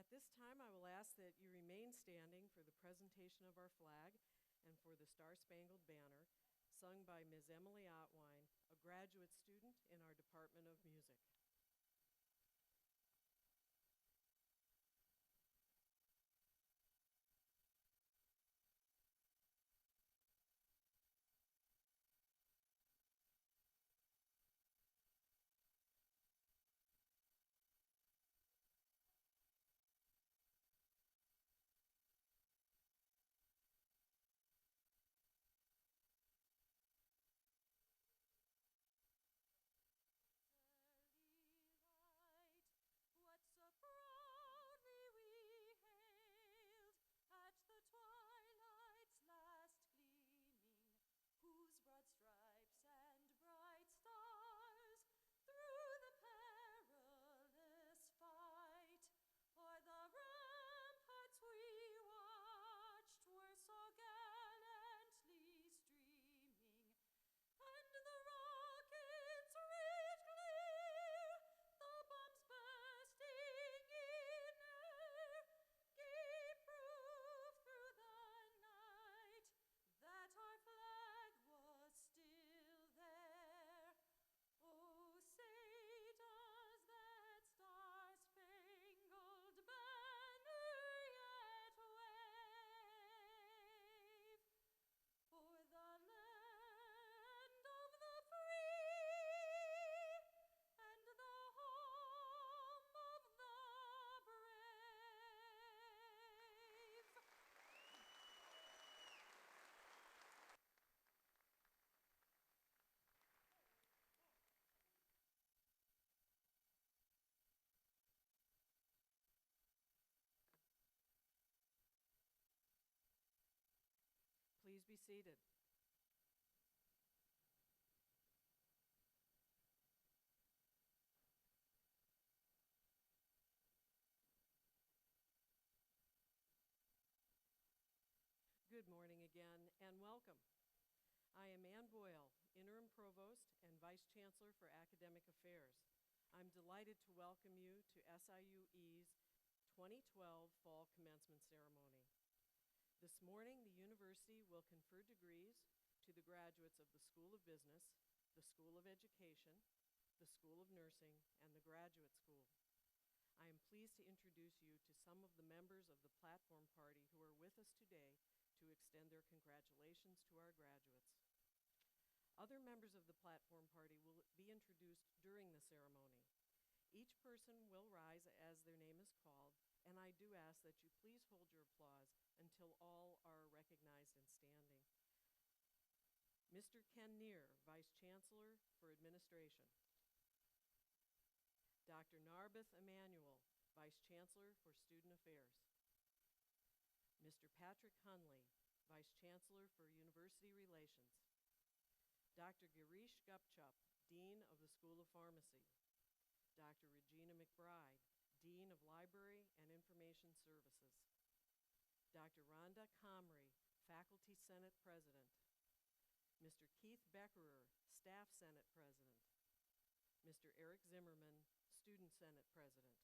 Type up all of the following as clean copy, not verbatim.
At this time, I will ask that you remain standing for the presentation of our flag and for the Star-Spangled Banner, sung by Ms. Emily Otwine, a graduate student in our Department of Music. What so proudly we hailed at the twilight's last gleaming, whose broad stripes and bright stars through the perilous fight o'er the ramparts we watched were so gallantly streaming, and the rockets red glare, the bombs bursting in air, gave proof through the night that our flag was still there. Oh, say does that star-spangled banner yet wave o'er the land of the free and the home of the brave? Please be seated. Good morning again, and welcome. I am Ann Boyle, Interim Provost and Vice Chancellor for Academic Affairs. I'm delighted to welcome you to SIU-E's 2012 Fall Commencement Ceremony. This morning, the university will confer degrees to the graduates of the School of Business, the School of Education, the School of Nursing, and the Graduate School. I am pleased to introduce you to some of the members of the platform party who are with us today to extend their congratulations to our graduates. Other members of the platform party will be introduced during the ceremony. Each person will rise as their name is called, and I do ask that you please hold your applause until all are recognized and standing. Mr. Ken Neer, Vice Chancellor for Administration. Dr. Narbeth Emanuel, Vice Chancellor for Student Affairs. Mr. Patrick Hunley, Vice Chancellor for University Relations. Dr. Girish Gupchup, Dean of the School of Pharmacy. Dr. Regina McBride, Dean of Library and Information Services. Dr. Rhonda Comrie, Faculty Senate President. Mr. Keith Beckerer, Staff Senate President. Mr. Eric Zimmerman, Student Senate President.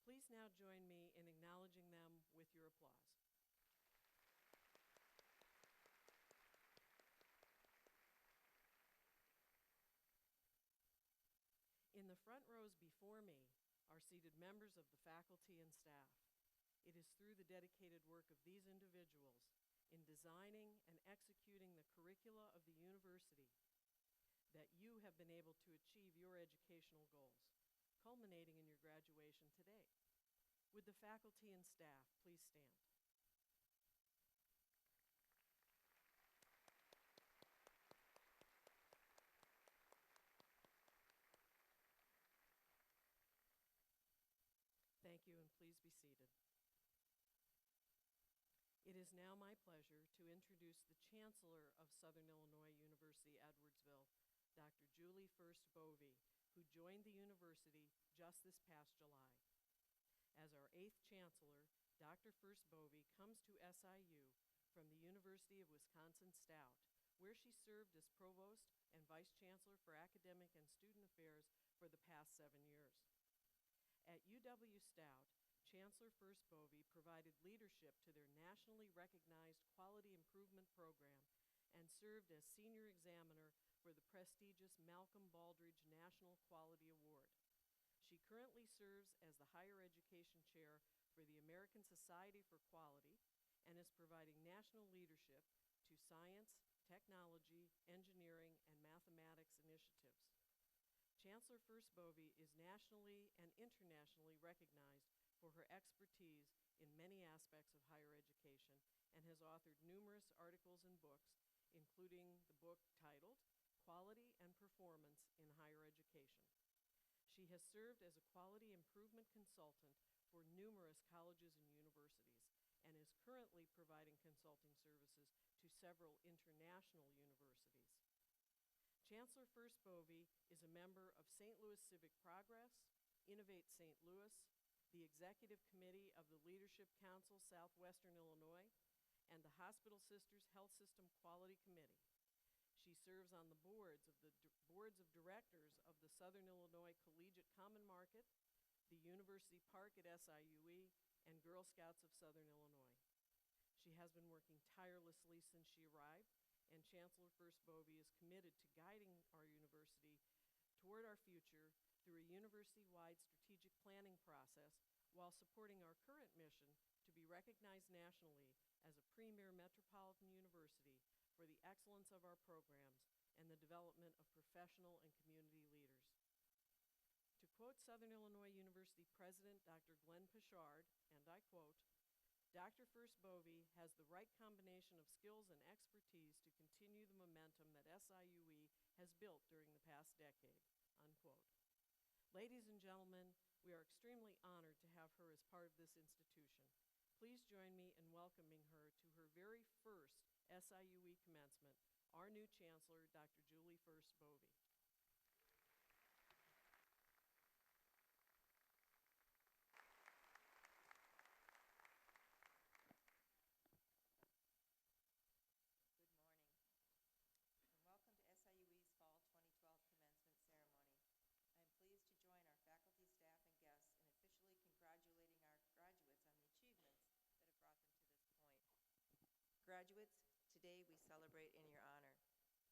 Please now join me in acknowledging them with your applause. In the front rows before me are seated members of the faculty and staff. It is through the dedicated work of these individuals in designing and executing the curricula of the university that you have been able to achieve your educational goals, culminating in your graduation today. Would the faculty and staff please stand? Thank you, and please be seated. It is now my pleasure to introduce the Chancellor of Southern Illinois University, Edwardsville, Dr. Julie Furst Bovey, who joined the university just this past July. As our 8th Chancellor, Dr. Furst Bovey comes to SIU from the University of Wisconsin-Stout, where she served as Provost and Vice Chancellor for Academic and Student Affairs for the past 7 years. At UW-Stout, Chancellor First Bovee provided leadership to their nationally recognized quality improvement program and served as senior examiner for the prestigious Malcolm Baldrige National Quality Award. She currently serves as the Higher Education Chair for the American Society for Quality and is providing national leadership to science, technology, engineering, and mathematics initiatives. Chancellor First Bovee is nationally and internationally recognized for her expertise in many aspects of higher education and has authored numerous articles and books, including the book titled Quality and Performance in Higher Education. She has served as a quality improvement consultant for numerous colleges and universities and is currently providing consulting services to several international universities. Chancellor First Bovee is a member of St. Louis Civic Progress, Innovate St. Louis, the Executive Committee of the Leadership Council Southwestern Illinois, and the Hospital Sisters Health System Quality Committee. She serves on the boards of directors of the Southern Illinois Collegiate Common Market, the University Park at SIUE, and Girl Scouts of Southern Illinois. She has been working tirelessly since she arrived, and Chancellor First Bovee is committed to guiding our university toward our future through a university-wide strategic planning process while supporting our current mission to be recognized nationally as a premier metropolitan university for the excellence of our programs and the development of professional and community leaders. To quote Southern Illinois University President Dr. Glenn Pichard, and I quote, "Dr. First Bovee has the right combination of skills and expertise to continue the momentum that SIUE has built during the past decade," unquote. Ladies and gentlemen, we are extremely honored to have her as part of this institution. Please join me in welcoming her to her very first SIUE commencement, our new Chancellor, Dr. Julie First Bovee. Graduates, today we celebrate in your honor.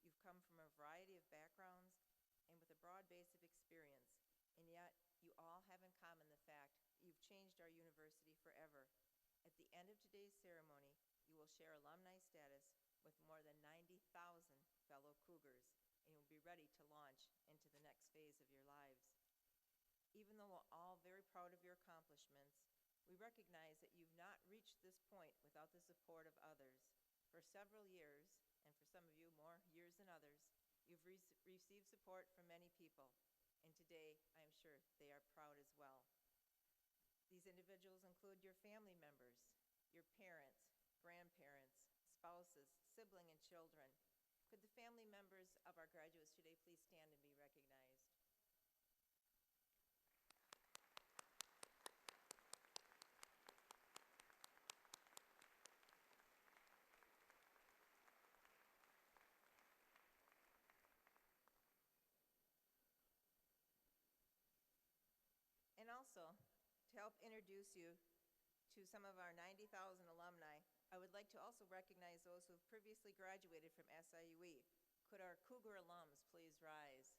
You've come from a variety of backgrounds and with a broad base of experience, and yet you all have in common the fact you've changed our university forever. At the end of today's ceremony, you will share alumni status with more than 90,000 fellow Cougars, and you'll be ready to launch into the next phase of your lives. Even though we're all very proud of your accomplishments, we recognize that you've not reached this point without the support of others. For several years, and for some of you more years than others, you've received support from many people, and today I'm sure they are proud as well. These individuals include your family members, your parents, grandparents, spouses, sibling, and children. Could the family members of our graduates today please stand and be recognized? And also, to help introduce you to some of our 90,000 alumni, I would like to also recognize those who have previously graduated from SIUE. Could our Cougar alums please rise?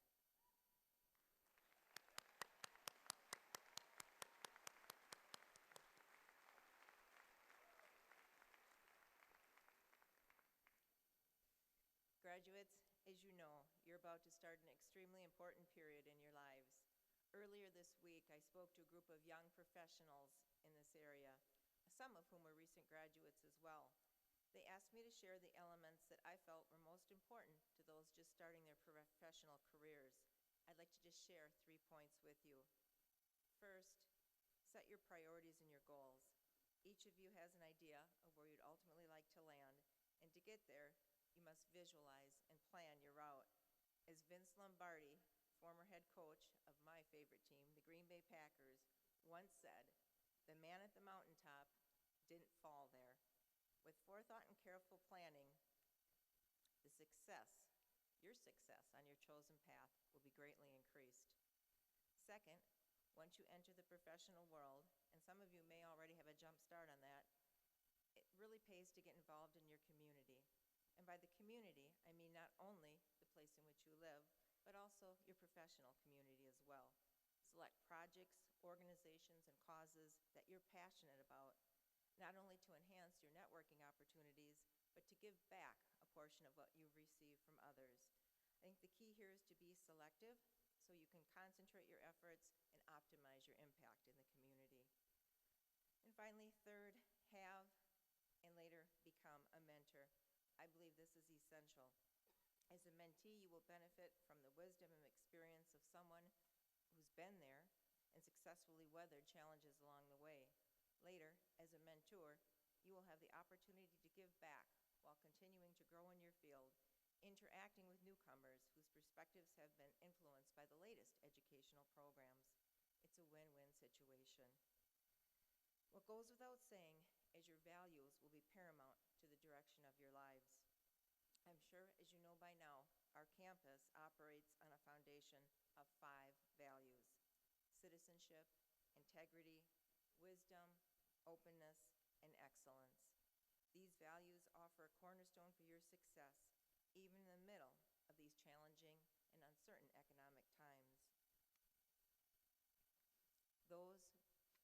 Graduates, as you know, you're about to start an extremely important period in your lives. Earlier this week, I spoke to a group of young professionals in this area, some of whom were recent graduates as well. They asked me to share the elements that I felt were most important to those just starting their professional careers. I'd like to just share 3 points with you. First, set your priorities and your goals. Each of you has an idea of where you'd ultimately like to land, and to get there, you must visualize and plan your route. As Vince Lombardi, former head coach of my favorite team, the Green Bay Packers, once said, "The man at the mountaintop didn't fall there." With forethought and careful planning, your success on your chosen path will be greatly increased. Second, once you enter the professional world, and some of you may already have a jump start on that, it really pays to get involved in your community. And by the community, I mean not only the place in which you live, but also your professional community as well. Select projects, organizations, and causes that you're passionate about, not only to enhance your networking opportunities, but to give back a portion of what you've received from others. I think the key here is to be selective so you can concentrate your efforts and optimize your impact in the community. And finally, third, have and later become a mentor. I believe this is essential. As a mentee, you will benefit from the wisdom and experience of someone who's been there and successfully weathered challenges along the way. Later, as a mentor, you will have the opportunity to give back while continuing to grow in your field, interacting with newcomers whose perspectives have been influenced by the latest educational programs. It's a win-win situation. What goes without saying is your values will be paramount to the direction of your lives. I'm sure, as you know by now, our campus operates on a foundation of 5 values: citizenship, integrity, wisdom, openness, and excellence. These values offer a cornerstone for your success, even in the middle of these challenging and uncertain economic times. Those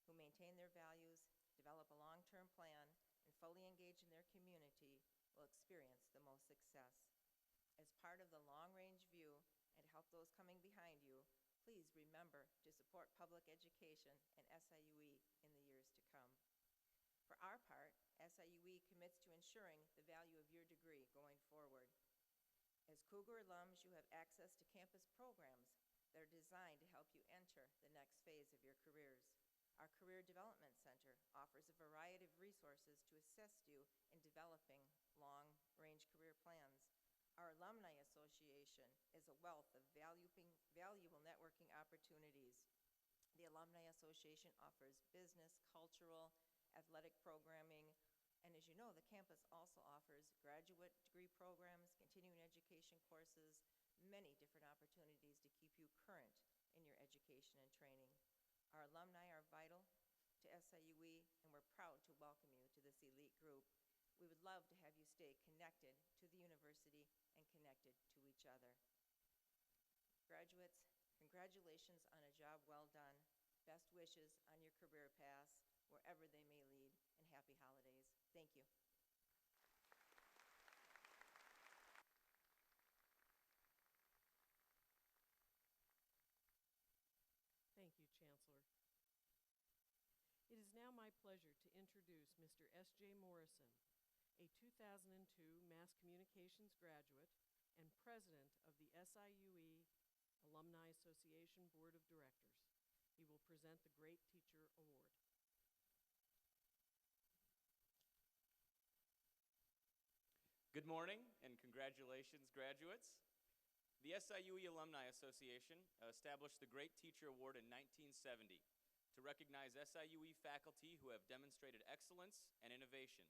who maintain their values, develop a long-term plan, and fully engage in their community will experience the most success. As part of the long-range view and to help those coming behind you, please remember to support public education and SIUE in the years to come. For our part, SIUE commits to ensuring the value of your degree going forward. As Cougar alums, you have access to campus programs that are designed to help you enter the next phase of your careers. Our Career Development Center offers a variety of resources to assist you in developing long-range career plans. Our Alumni Association is a wealth of valuable networking opportunities. The Alumni Association offers business, cultural, athletic programming, and as you know, the campus also offers graduate degree programs, continuing education courses, many different opportunities to keep you current in your education and training. Our alumni are vital to SIUE, and we're proud to welcome you to this elite group. We would love to have you stay connected to the university and connected to each other. Graduates, congratulations on a job well done. Best wishes on your career paths, wherever they may lead, and happy holidays. Thank you. Thank you, Chancellor. It is now my pleasure to introduce Mr. S.J. Morrison, a 2002 Mass Communications graduate and president of the SIUE Alumni Association Board of Directors. He will present the Great Teacher Award. Good morning and congratulations, graduates. The SIUE Alumni Association established the Great Teacher Award in 1970 to recognize SIUE faculty who have demonstrated excellence and innovation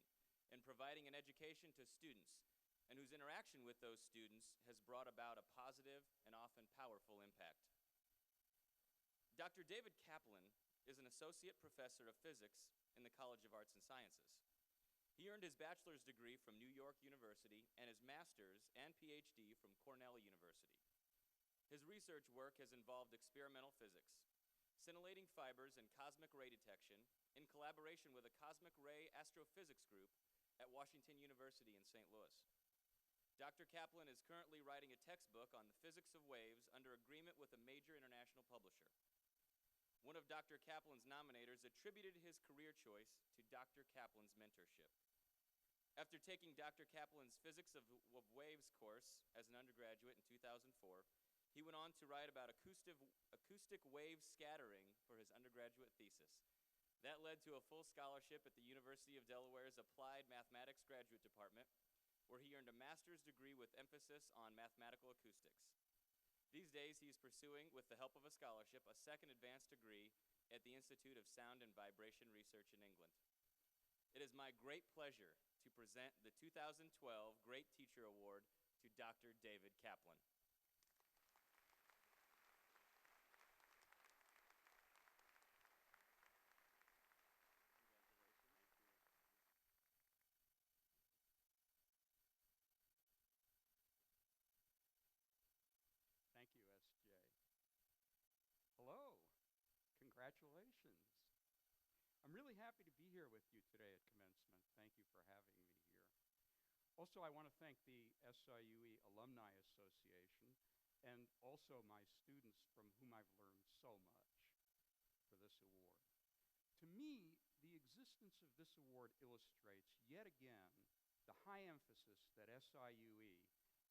in providing an education to students and whose interaction with those students has brought about a positive and often powerful impact. Dr. David Kaplan is an associate professor of physics in the College of Arts and Sciences. He earned his bachelor's degree from New York University and his master's and PhD from Cornell University. His research work has involved experimental physics, scintillating fibers and cosmic ray detection in collaboration with a cosmic ray astrophysics group at Washington University in St. Louis. Dr. Kaplan is currently writing a textbook on the physics of waves under agreement with a major international publisher. One of Dr. Kaplan's nominators attributed his career choice to Dr. Kaplan's mentorship. After taking Dr. Kaplan's Physics of Waves course as an undergraduate in 2004, he went on to write about acoustic wave scattering for his undergraduate thesis. That led to a full scholarship at the University of Delaware's Applied Mathematics Graduate Department, where he earned a master's degree with emphasis on mathematical acoustics. These days, he is pursuing, with the help of a scholarship, a second advanced degree at the Institute of Sound and Vibration Research in England. It is my great pleasure to present the 2012 Great Teacher Award to Dr. David Kaplan. congratulations. I'm really happy to be here with you today at commencement. Thank you for having me here. Also, I want to thank the SIUE Alumni Association and also my students from whom I've learned so much for this award. To me, the existence of this award illustrates yet again the high emphasis that SIUE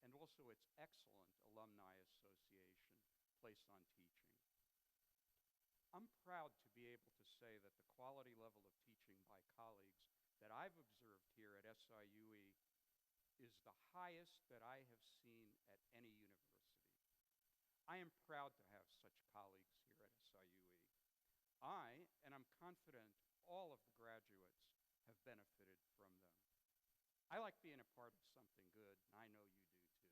and also its excellent Alumni Association place on teaching. I'm proud to be able to say that the quality level of teaching by colleagues that I've observed here at SIUE is the highest that I have seen at any university. I am proud to have such colleagues here at SIUE. And I'm confident all of the graduates have benefited from them. I like being a part of something good, and I know you do too.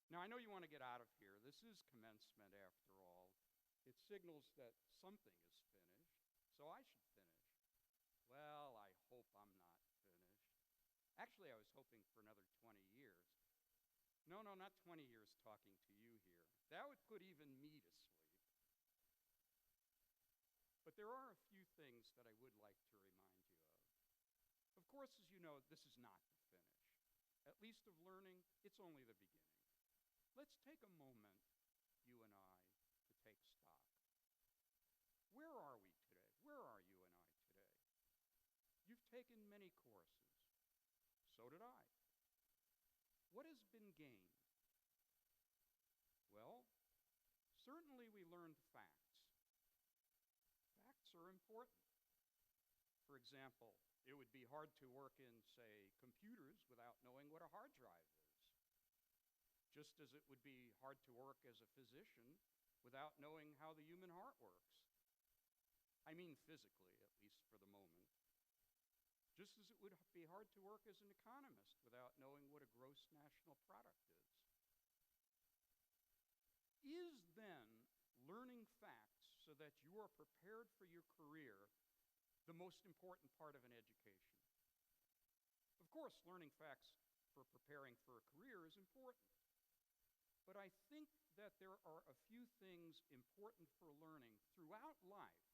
Now, I know you want to get out of here. This is commencement after all. It signals that something is finished, so I should finish. Well, I hope I'm not finished. Actually, I was hoping for another 20 years. No, not 20 years talking to you here. That would put even me to sleep. But there are a few things that I would like to remind you of. Of course, as you know, this is not the finish. At least of learning, it's only the beginning. Let's take a moment, you and I, to take stock. Where are we today? Where are you and I today? You've taken many courses. So did I. What has been gained? Well, certainly we learned facts. Facts are important. For example, it would be hard to work in, say, computers without knowing what a hard drive is. Just as it would be hard to work as a physician without knowing how the human heart works. I mean physically, at least for the moment. Just as it would be hard to work as an economist without knowing what a gross national product is. Is then learning facts so that you are prepared for your career the most important part of an education? Of course, learning facts for preparing for a career is important. But I think that there are a few things important for learning throughout life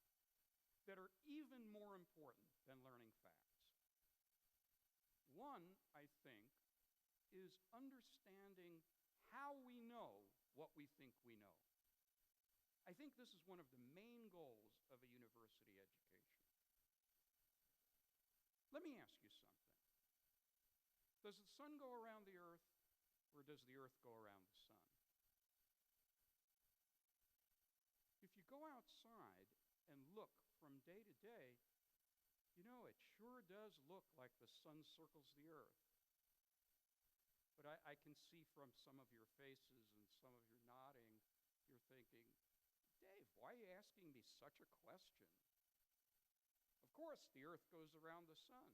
that are even more important than learning facts. One, I think, is understanding how we know what we think we know. I think this is one of the main goals of a university education. Let me ask you something. Does the sun go around the earth, or does the earth go around the sun? If you go outside and look from day to day, you know, it sure does look like the sun circles the earth. But I can see from some of your faces and some of your nodding, you're thinking, Dave, why are you asking me such a question? Of course, the earth goes around the sun.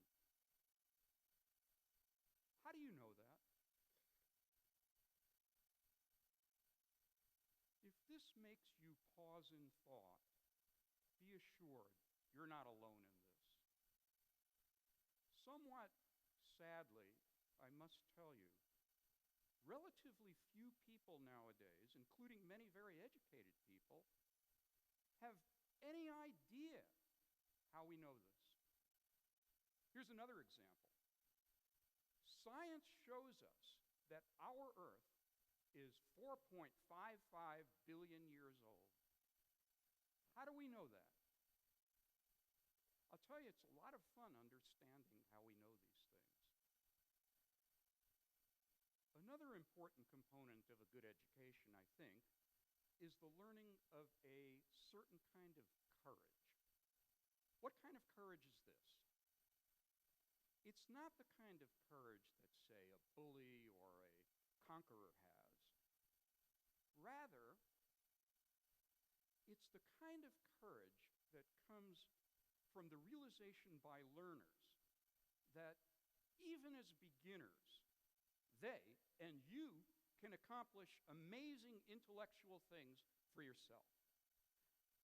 How do you know that? If this makes you pause in thought, be assured you're not alone in this. Somewhat sadly, I must tell you, relatively few people nowadays, including many very educated people, have any idea how we know this. Here's another example. Science shows us that our Earth is 4.55 billion years old. How do we know that? I'll tell you, it's a lot of fun understanding how we know these things. Another important component of a good education, I think, is the learning of a certain kind of courage. What kind of courage is this? It's not the kind of courage that, say, a bully or a conqueror has. Rather, it's the kind of courage that comes from the realization by learners that even as beginners, they and you can accomplish amazing intellectual things for yourself.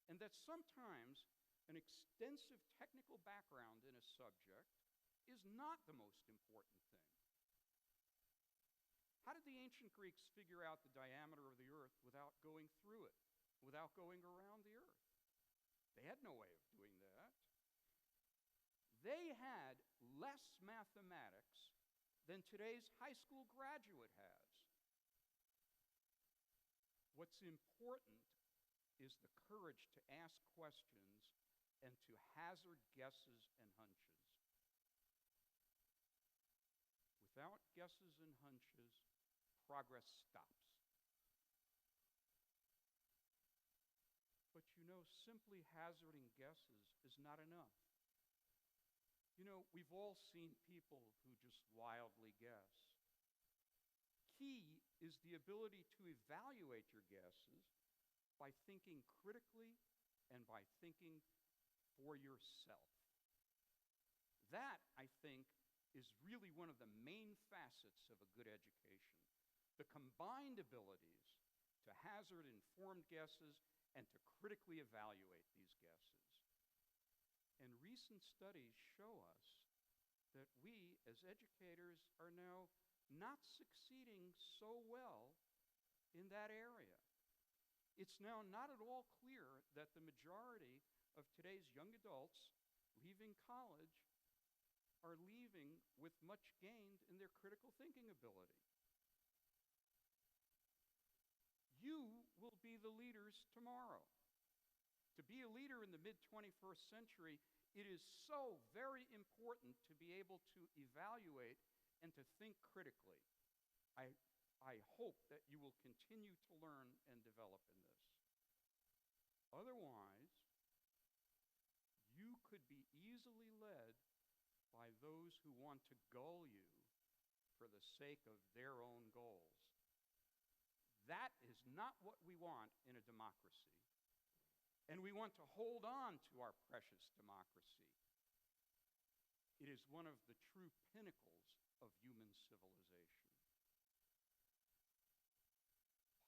And that sometimes an extensive technical background in a subject is not the most important thing. How did the ancient Greeks figure out the diameter of the earth without going through it, without going around the earth? They had no way of doing that. They had less mathematics than today's high school graduate has. What's important is the courage to ask questions and to hazard guesses and hunches. Without guesses and hunches, progress stops. But you know, simply hazarding guesses is not enough. You know, we've all seen people who just wildly guess. Key is the ability to evaluate your guesses by thinking critically and by thinking for yourself. That, I think, is really one of the main facets of a good education. The combined abilities to hazard informed guesses and to critically evaluate these guesses. And recent studies show us that we, as educators, are now not succeeding so well in that area. It's now not at all clear that the majority of today's young adults leaving college are leaving with much gained in their critical thinking ability. You will be the leaders tomorrow. To be a leader in the mid-21st century, it is so very important to be able to evaluate and to think critically. I hope that you will continue to learn and develop in this. Otherwise, you could be easily led by those who want to gull you for the sake of their own goals. That is not what we want in a democracy. And we want to hold on to our precious democracy. It is one of the true pinnacles of human civilization.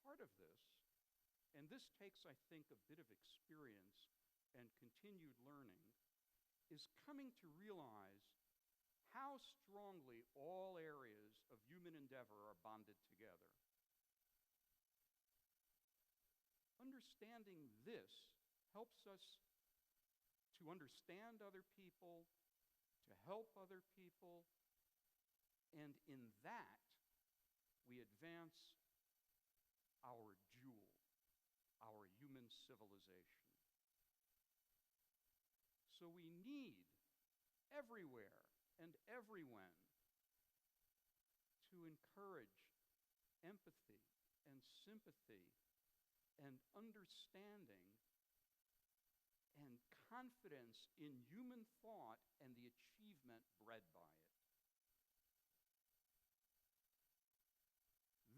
Part of this, and this takes, I think, a bit of experience and continued learning, is coming to realize how strongly all areas of human endeavor are bonded together. Understanding this helps us to understand other people, to help other people, and in that, we advance our jewel, our human civilization. So we need everywhere and everyone to encourage empathy and sympathy and understanding and confidence in human thought and the achievement bred by it.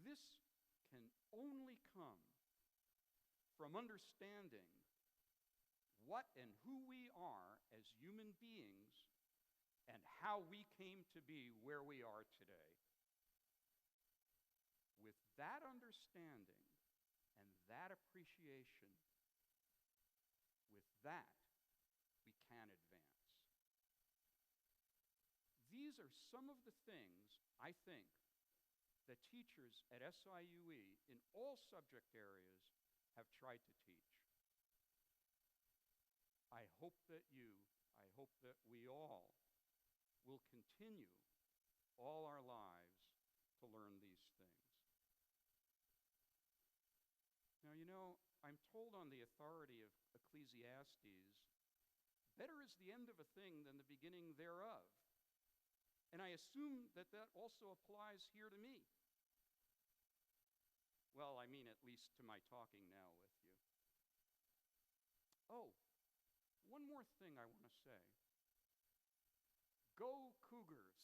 This can only come from understanding what and who we are as human beings and how we came to be where we are today. With that understanding and that appreciation, with that, we can advance. These are some of the things, I think, that teachers at SIUE in all subject areas have tried to teach. I hope that we all will continue all our lives to learn these things. Now, you know, I'm told on the authority of Ecclesiastes, better is the end of a thing than the beginning thereof. And I assume that that also applies here to me. Well, I mean, at least to my talking now with you. Oh, one more thing I want to say. Go Cougars!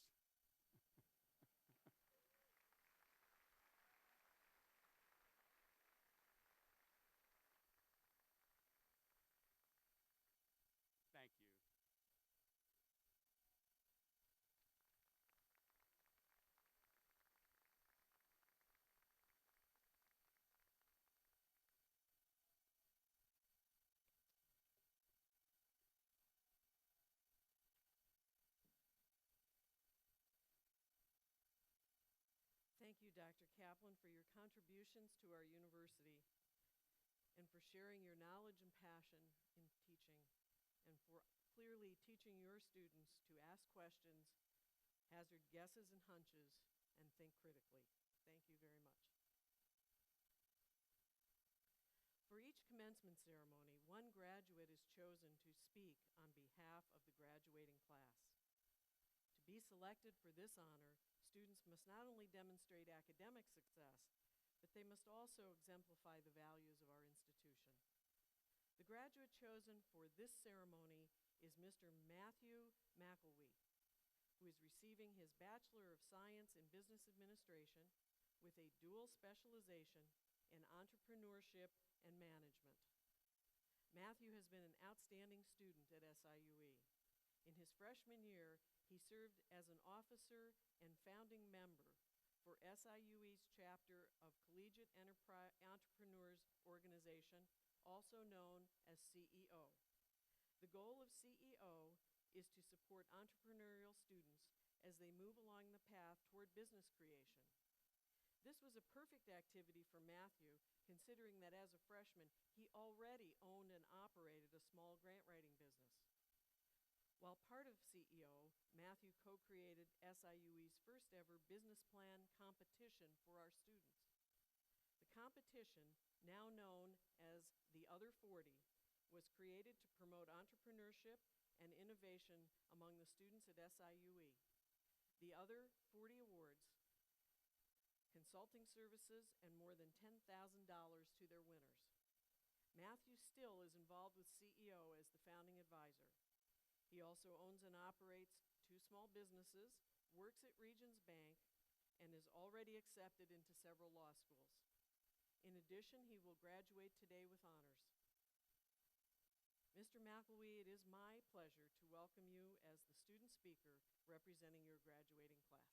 Thank you. Thank you, Dr. Kaplan, for your contributions to our university and for sharing your knowledge and passion in teaching. and for clearly teaching your students to ask questions, hazard guesses and hunches, and think critically. Thank you very much. For each commencement ceremony, one graduate is chosen to speak on behalf of the graduating class. To be selected for this honor, students must not only demonstrate academic success, but they must also exemplify the values of our institution. The graduate chosen for this ceremony is Mr. Matthew McElwee, who is receiving his Bachelor of Science in Business Administration with a dual specialization in entrepreneurship and management. Matthew has been an outstanding student at SIUE. In his freshman year, he served as an officer and founding member for SIUE's chapter of Collegiate Entrepreneurs Organization, also known as CEO. The goal of CEO is to support entrepreneurial students as they move along the path toward business creation. This was a perfect activity for Matthew, considering that as a freshman, he already owned and operated a small grant writing business. While part of CEO, Matthew co-created SIUE's first ever business plan competition for our students. The competition, now known as the Other 40, was created to promote entrepreneurship and innovation among the students at SIUE. The Other 40 awards consulting services and more than $10,000 to their winners. Matthew still is involved with CEO as the founding advisor. He also owns and operates 2 small businesses, works at Regions Bank, and is already accepted into several law schools. In addition, he will graduate today with honors. Mr. McElwee, it is my pleasure to welcome you as the student speaker representing your graduating class.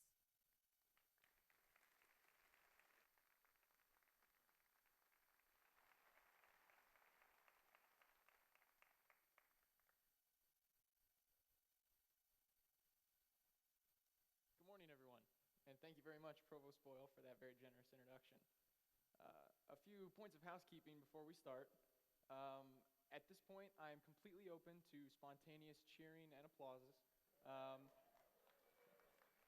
Good morning, everyone, and thank you very much, Provost Boyle, for that very generous introduction. A few points of housekeeping before we start. At this point, I am completely open to spontaneous cheering and applauses. A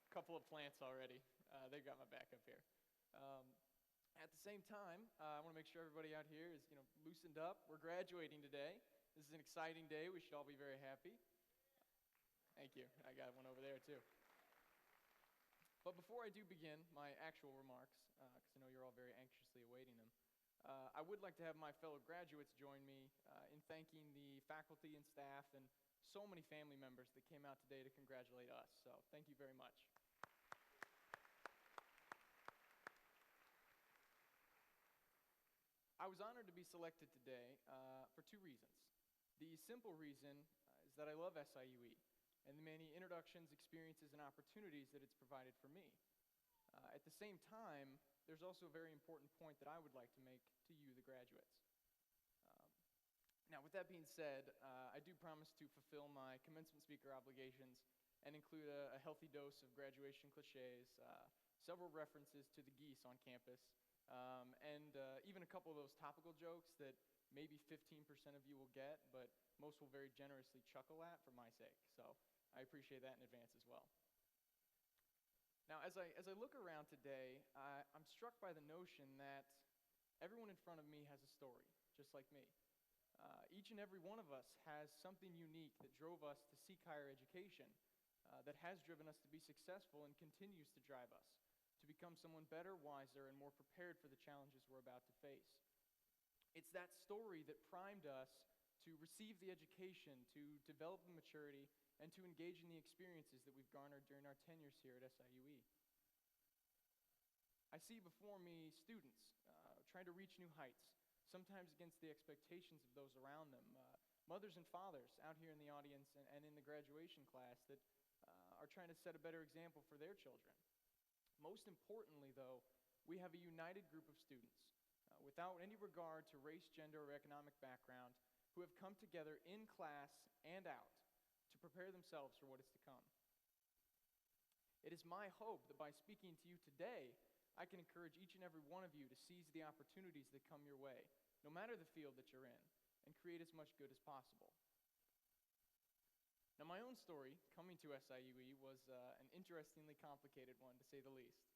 couple of plants already. They've got my back up here. At the same time, I want to make sure everybody out here is loosened up. We're graduating today. This is an exciting day. We should all be very happy. Thank you. I got one over there, too. But before I do begin my actual remarks, because I know you're all very anxiously awaiting them, I would like to have my fellow graduates join me in thanking the faculty and staff and so many family members that came out today to congratulate us. So thank you very much. I was honored to be selected today for 2 reasons. The simple reason is that I love SIUE and the many introductions, experiences, and opportunities that it's provided for me. At the same time, there's also a very important point that I would like to make to you, the graduates. Now, with that being said, I do promise to fulfill my commencement speaker obligations and include a healthy dose of graduation cliches, several references to the geese on campus, and even a couple of those topical jokes that maybe 15% of you will get, but most will very generously chuckle at for my sake. So I appreciate that in advance as well. Now, as I look around today, I'm struck by the notion that everyone in front of me has a story, just like me. Each and every one of us has something unique that drove us to seek higher education, that has driven us to be successful and continues to drive us to become someone better, wiser, and more prepared for the challenges we're about to face. It's that story that primed us to receive the education, to develop the maturity, and to engage in the experiences that we've garnered during our tenures here at SIUE. I see before me students trying to reach new heights, sometimes against the expectations of those around them, mothers and fathers out here in the audience and in the graduation class that are trying to set a better example for their children. Most importantly, though, we have a united group of students, without any regard to race, gender, or economic background, who have come together in class and out to prepare themselves for what is to come. It is my hope that by speaking to you today, I can encourage each and every one of you to seize the opportunities that come your way, no matter the field that you're in, and create as much good as possible. Now, my own story coming to SIUE was an interestingly complicated one, to say the least.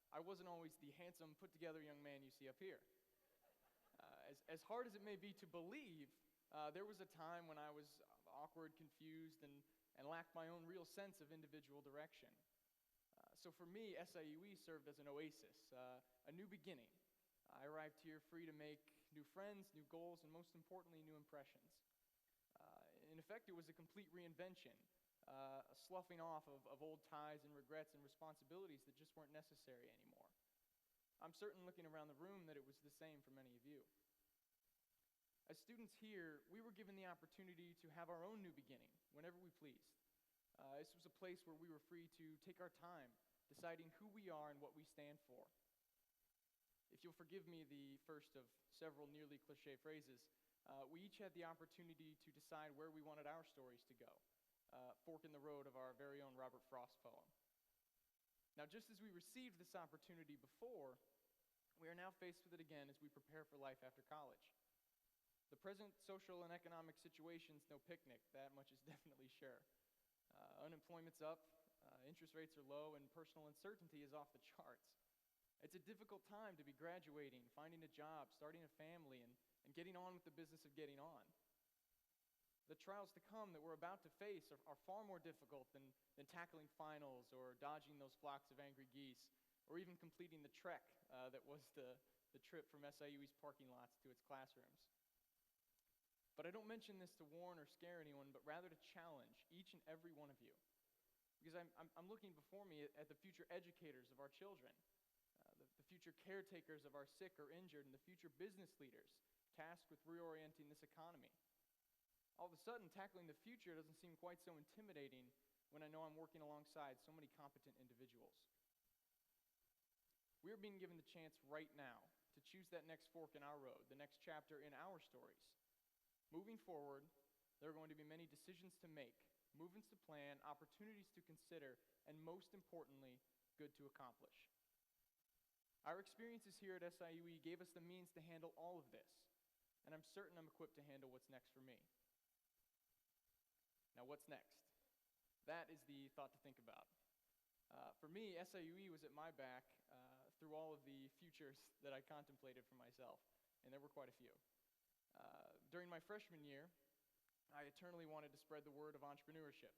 I wasn't always the handsome, put-together young man you see up here. As hard as it may be to believe, there was a time when I was awkward, confused, and lacked my own real sense of individual direction. So for me, SIUE served as an oasis, a new beginning. I arrived here free to make new friends, new goals, and most importantly, new impressions. In effect, it was a complete reinvention, a sloughing off of old ties and regrets and responsibilities that just weren't necessary anymore. I'm certain, looking around the room, that it was the same for many of you. As students here, we were given the opportunity to have our own new beginning whenever we pleased. This was a place where we were free to take our time, deciding who we are and what we stand for. If you'll forgive me the first of several nearly cliche phrases, we each had the opportunity to decide where we wanted our stories to go, fork in the road of our very own Robert Frost poem. Now, just as we received this opportunity before, we are now faced with it again as we prepare for life after college. The present social and economic situation's no picnic, that much is definitely sure. Unemployment's up, interest rates are low, and personal uncertainty is off the charts. It's a difficult time to be graduating, finding a job, starting a family, and getting on with the business of getting on. The trials to come that we're about to face are far more difficult than tackling finals or dodging those flocks of angry geese, or even completing the trek that was the trip from SIUE's parking lots to its classrooms. But I don't mention this to warn or scare anyone, but rather to challenge each and every one of you. Because I'm looking before me at the future educators of our children, the future caretakers of our sick or injured, and the future business leaders tasked with reorienting this economy. All of a sudden, tackling the future doesn't seem quite so intimidating when I know I'm working alongside so many competent individuals. We're being given the chance right now to choose that next fork in our road, the next chapter in our stories. Moving forward, there are going to be many decisions to make, movements to plan, opportunities to consider, and most importantly, good to accomplish. Our experiences here at SIUE gave us the means to handle all of this, and I'm certain I'm equipped to handle what's next for me. Now, what's next? That is the thought to think about. For me, SIUE was at my back through all of the futures that I contemplated for myself, and there were quite a few. During my freshman year, I eternally wanted to spread the word of entrepreneurship.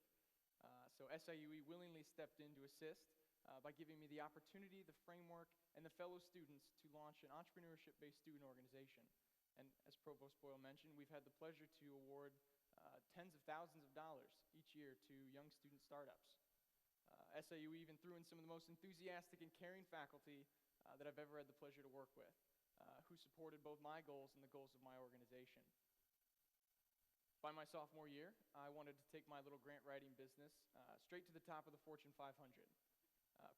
So SIUE willingly stepped in to assist by giving me the opportunity, the framework, and the fellow students to launch an entrepreneurship-based student organization. And as Provost Boyle mentioned, we've had the pleasure to award tens of thousands of dollars each year to young student startups. SIUE even threw in some of the most enthusiastic and caring faculty that I've ever had the pleasure to work with, who supported both my goals and the goals of my organization. By my sophomore year, I wanted to take my little grant writing business straight to the top of the Fortune 500,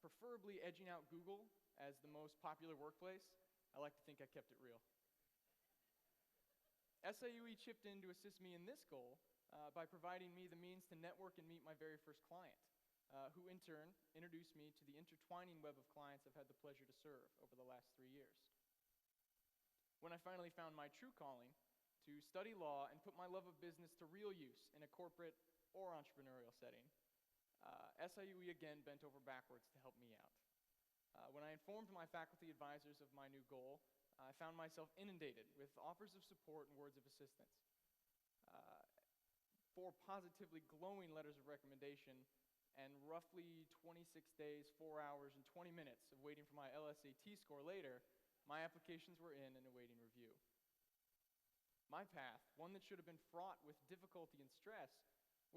preferably edging out Google as the most popular workplace. I like to think I kept it real. SIUE chipped in to assist me in this goal by providing me the means to network and meet my very first client, who in turn introduced me to the intertwining web of clients I've had the pleasure to serve over the last 3 years. When I finally found my true calling, to study law and put my love of business to real use in a corporate or entrepreneurial setting, SIUE again bent over backwards to help me out. When I informed my faculty advisors of my new goal, I found myself inundated with offers of support and words of assistance. 4 positively glowing letters of recommendation, and roughly 26 days, 4 hours, and 20 minutes of waiting for my LSAT score later, my applications were in and awaiting review. My path, one that should have been fraught with difficulty and stress,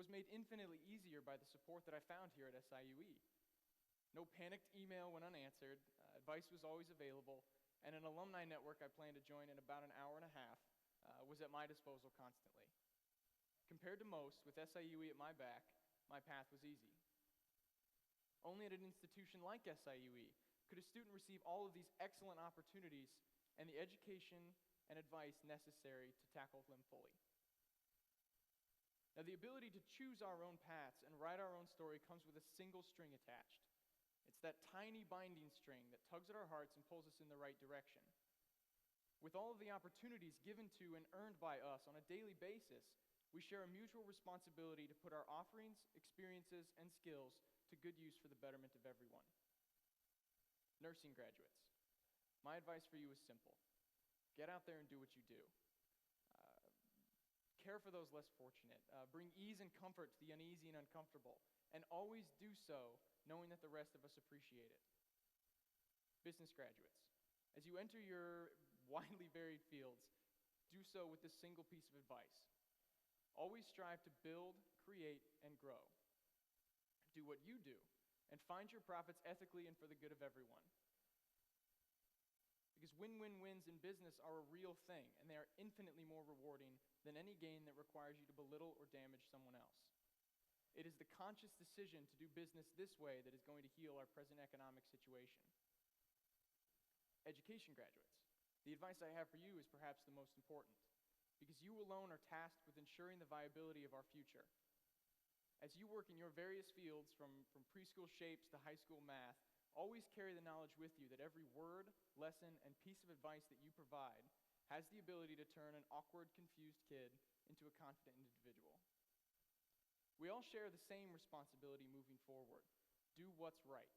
was made infinitely easier by the support that I found here at SIUE. No panicked email went unanswered, advice was always available, and an alumni network I plan to join in about an hour and a half was at my disposal constantly. Compared to most, with SIUE at my back, my path was easy. Only at an institution like SIUE could a student receive all of these excellent opportunities and the education and advice necessary to tackle them fully. Now, the ability to choose our own paths and write our own story comes with a single string attached. It's that tiny binding string that tugs at our hearts and pulls us in the right direction. With all of the opportunities given to and earned by us on a daily basis, We share a mutual responsibility to put our offerings, experiences, and skills to good use for the betterment of everyone. Nursing graduates, my advice for you is simple. Get out there and do what you do. Care for those less fortunate. Bring ease and comfort to the uneasy and uncomfortable. And always do so knowing that the rest of us appreciate it. Business graduates, as you enter your widely varied fields, do so with this single piece of advice. Always strive to build, create, and grow. Do what you do, and find your profits ethically and for the good of everyone. Because win-win-wins in business are a real thing, and they are infinitely more rewarding than any gain that requires you to belittle or damage someone else. It is the conscious decision to do business this way that is going to heal our present economic situation. Education graduates, the advice I have for you is perhaps the most important, because you alone are tasked with ensuring the viability of our future. As you work in your various fields, from preschool shapes to high school math, always carry the knowledge with you that every word, lesson, and piece of advice that you provide has the ability to turn an awkward, confused kid into a confident individual. We all share the same responsibility moving forward. Do what's right.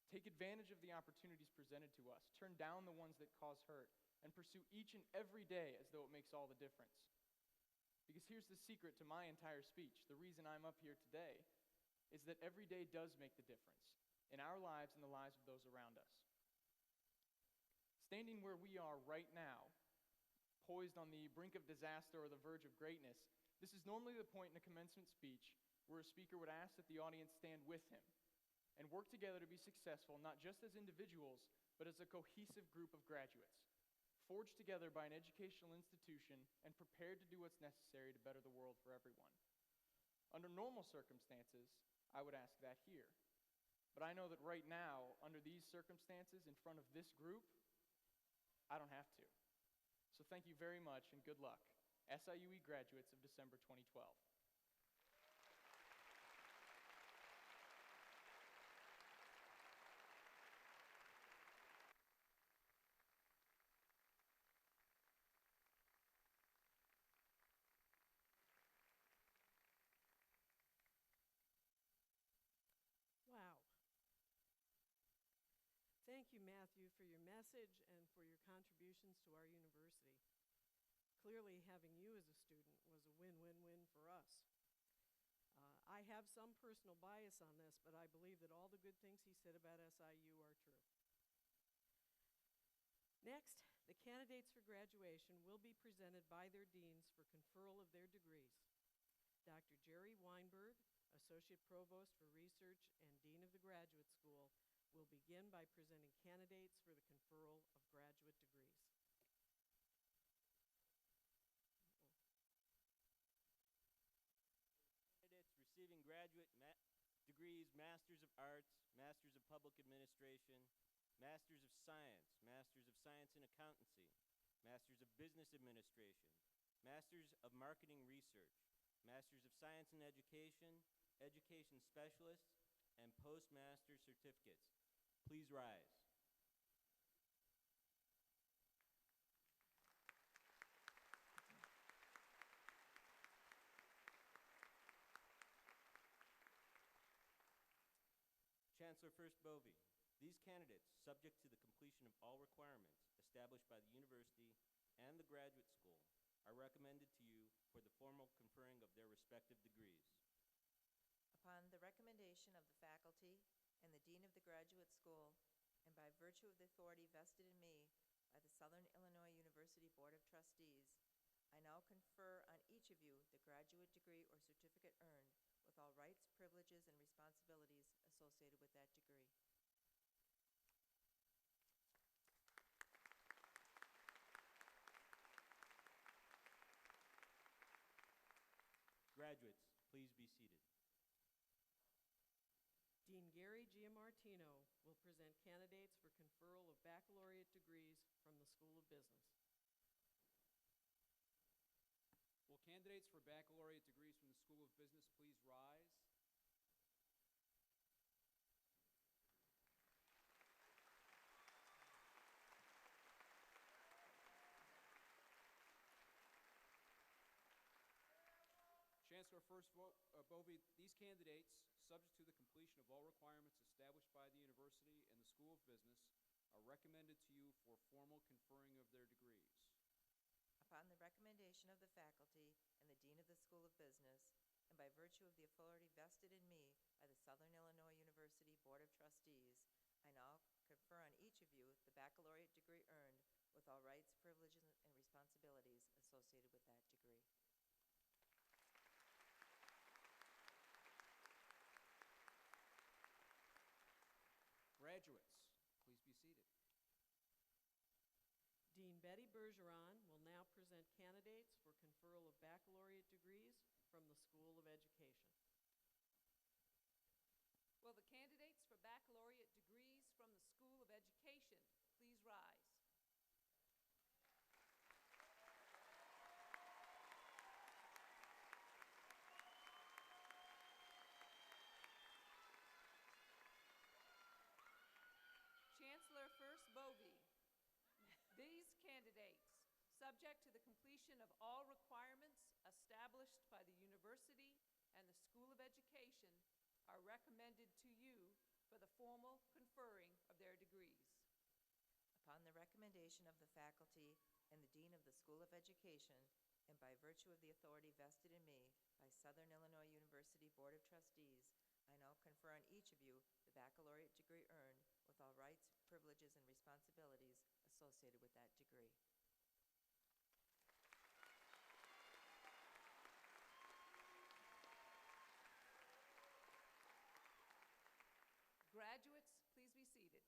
Take advantage of the opportunities presented to us. Turn down the ones that cause hurt, and pursue each and every day as though it makes all the difference. Because here's the secret to my entire speech. The reason I'm up here today is that every day does make the difference in our lives and the lives of those around us. Standing where we are right now, poised on the brink of disaster or the verge of greatness, this is normally the point in a commencement speech where a speaker would ask that the audience stand with him and work together to be successful, not just as individuals, but as a cohesive group of graduates, forged together by an educational institution and prepared to do what's necessary to better the world for everyone. Under normal circumstances, I would ask that here. But I know that right now, under these circumstances, in front of this group, I don't have to. So thank you very much and good luck, SIUE graduates of December 2012. Wow. Thank you, Matthew, for your message and for your contributions to our university. Clearly, having you as a student was a win-win-win for us. I have some personal bias on this, but I believe that all the good things he said about SIU are true. Next, the candidates for graduation will be presented by their deans for conferral of their degrees. Dr. Jerry Weinberg, Associate Provost for Research and Dean of the Graduate School, will begin by presenting candidates for the conferral of graduate degrees. Candidates receiving graduate degrees, Masters of Arts, Masters of Public Administration, Masters of Science, Masters of Science in Accountancy, Masters of Business Administration, Masters of Marketing Research, Masters of Science in Education, Education Specialists, and Postmaster certificates. Please rise. Chancellor First Bovee, these candidates, subject to the completion of all requirements established by the university and the graduate school, are recommended to you for the formal conferring of their respective degrees. Upon the recommendation of the faculty and the Dean of the Graduate School, and by virtue of the authority vested in me by the Southern Illinois University Board of Trustees, I now confer on each of you the graduate degree or certificate earned with all rights, privileges, and responsibilities associated with that degree. Graduates, please be seated. Dean Gary Giamartino will present candidates for conferral of baccalaureate degrees from the School of Business. Will candidates for baccalaureate degrees from the School of Business please rise? Chancellor First Bovee, these candidates, subject to the completion of all requirements established by the university and the School of Business, are recommended to you for formal conferring of their degrees. Upon the recommendation of the faculty and the Dean of the School of Business, and by virtue of the authority vested in me by the Southern Illinois University Board of Trustees, I now confer on each of you the baccalaureate degree earned with all rights, privileges, and responsibilities associated with that degree. Graduates, please be seated. Dean Betty Bergeron will now present candidates for conferral of baccalaureate degrees from the School of Education. Will the candidates for baccalaureate degrees from the School of Education please rise? Chancellor First Bovee, these candidates, subject to the completion of all requirements established by the university and the School of Education, are recommended to you for the formal conferring of their degrees. Upon the recommendation of the faculty and the Dean of the School of Education, and by virtue of the authority vested in me by Southern Illinois University Board of Trustees, I now confer on each of you the baccalaureate degree earned with all rights, privileges, and responsibilities associated with that degree. Graduates, please be seated.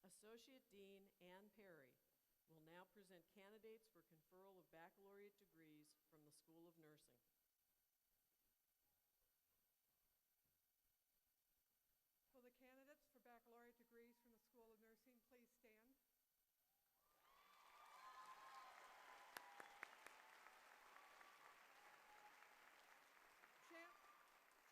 Associate Dean Ann Perry will now present candidates for conferral of baccalaureate degrees from the School of Nursing. Will the candidates for baccalaureate degrees from the School of Nursing please stand?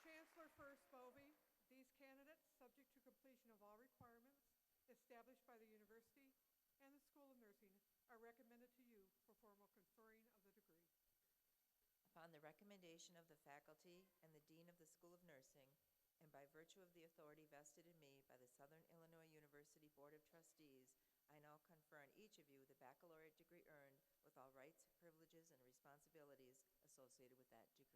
Chancellor First Bovee, these candidates, subject to completion of all requirements established by the university and the School of Nursing, are recommended to you for formal conferring of the degree. Upon the recommendation of the faculty and the Dean of the School of Nursing, and by virtue of the authority vested in me by the Southern Illinois University Board of Trustees, I now confer on each of you the baccalaureate degree earned with all rights, privileges, and responsibilities associated with that degree.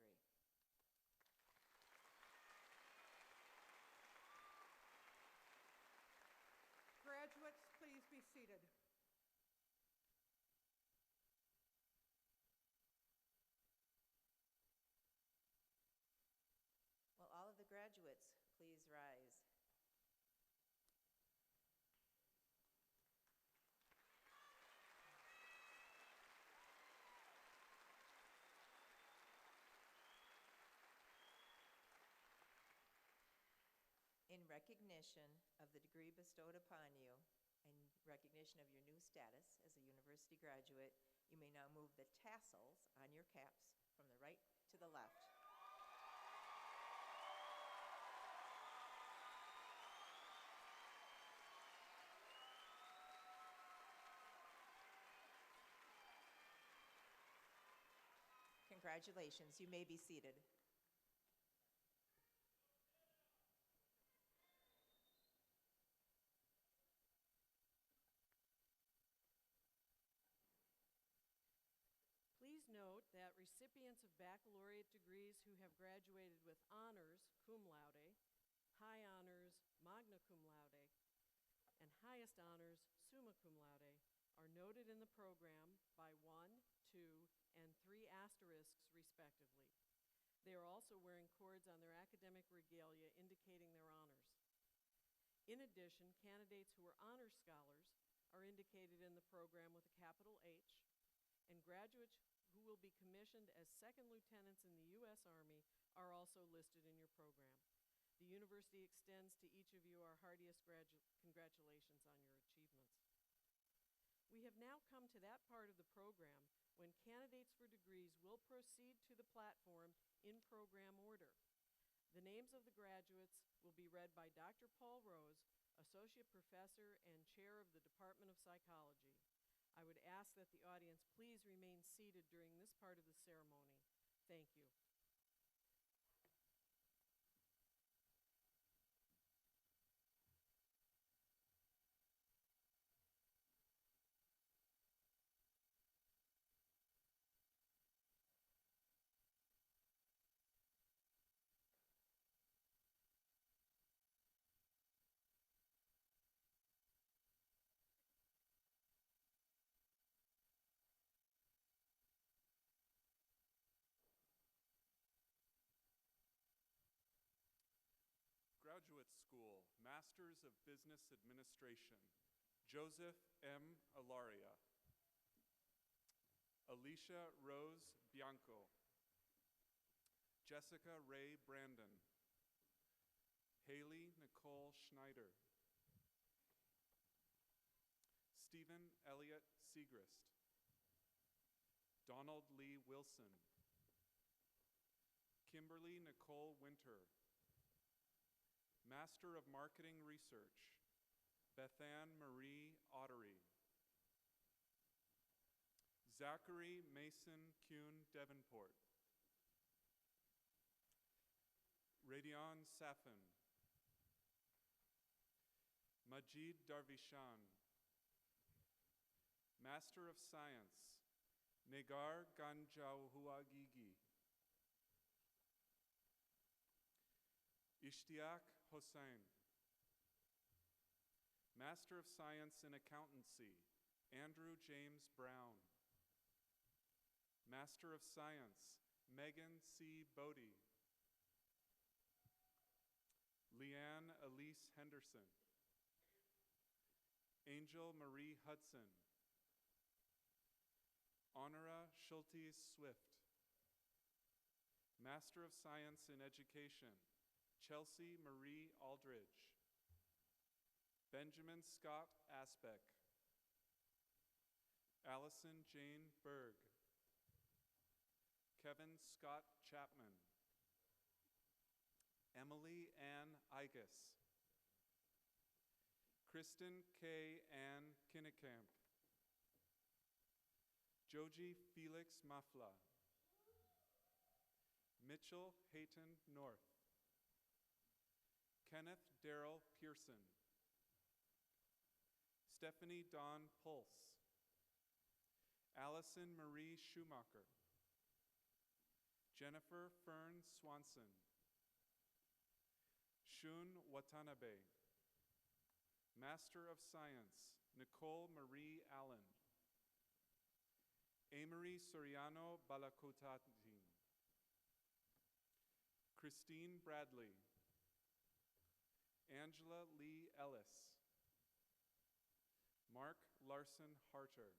Graduates, please be seated. Will all of the graduates please rise? In recognition of the degree bestowed upon you, and recognition of your new status as a university graduate, you may now move the tassels on your caps from the right to the left. Congratulations, you may be seated. Please note that recipients of baccalaureate degrees who have graduated with honors, cum laude, high honors, magna cum laude, and highest honors, summa cum laude, are noted in the program by 1, 2, and 3 asterisks, respectively. They are also wearing cords on their academic regalia indicating their honors. In addition, candidates who are honor scholars are indicated in the program with a capital H, and graduates who will be commissioned as second lieutenants in the U.S. Army are also listed in your program. The university extends to each of you our heartiest congratulations on your achievements. We have now come to that part of the program when candidates for degrees will proceed to the platform in program order. The names of the graduates will be read by Dr. Paul Rose, Associate Professor and Chair of the Department of Psychology. I would ask that the audience please remain seated during this part of the ceremony. Thank you. Graduate School, Masters of Business Administration, Joseph M. Alaria. Alicia Rose Bianco. Jessica Ray Brandon. Haley Nicole Schneider. Stephen Elliott Segrist. Donald Lee Wilson. Kimberly Nicole Winter. Master of Marketing Research, Bethann Marie Ottery. Zachary Mason Kuhn Davenport. Radion Safin. Majid Darvishan. Master of Science, Negar Ganjauhuagigi. Ishtiaq Hossain. Master of Science in Accountancy, Andrew James Brown. Master of Science, Megan C. Bodie. Leanne Elise Henderson. Angel Marie Hudson. Honora Schultes Swift. Master of Science in Education, Chelsea Marie Aldridge. Benjamin Scott Asbeck. Allison Jane Berg. Kevin Scott Chapman. Emily Ann Igus. Kristen K. Ann Kinnekamp. Joji Felix Mafla. Mitchell Hayton North. Kenneth Darrell Pearson. Stephanie Dawn Pulse. Allison Marie Schumacher. Jennifer Fern Swanson. Shun Watanabe. Master of Science, Nicole Marie Allen. Amory Soriano Balakotatin. Christine Bradley. Angela Lee Ellis. Mark Larson Harter.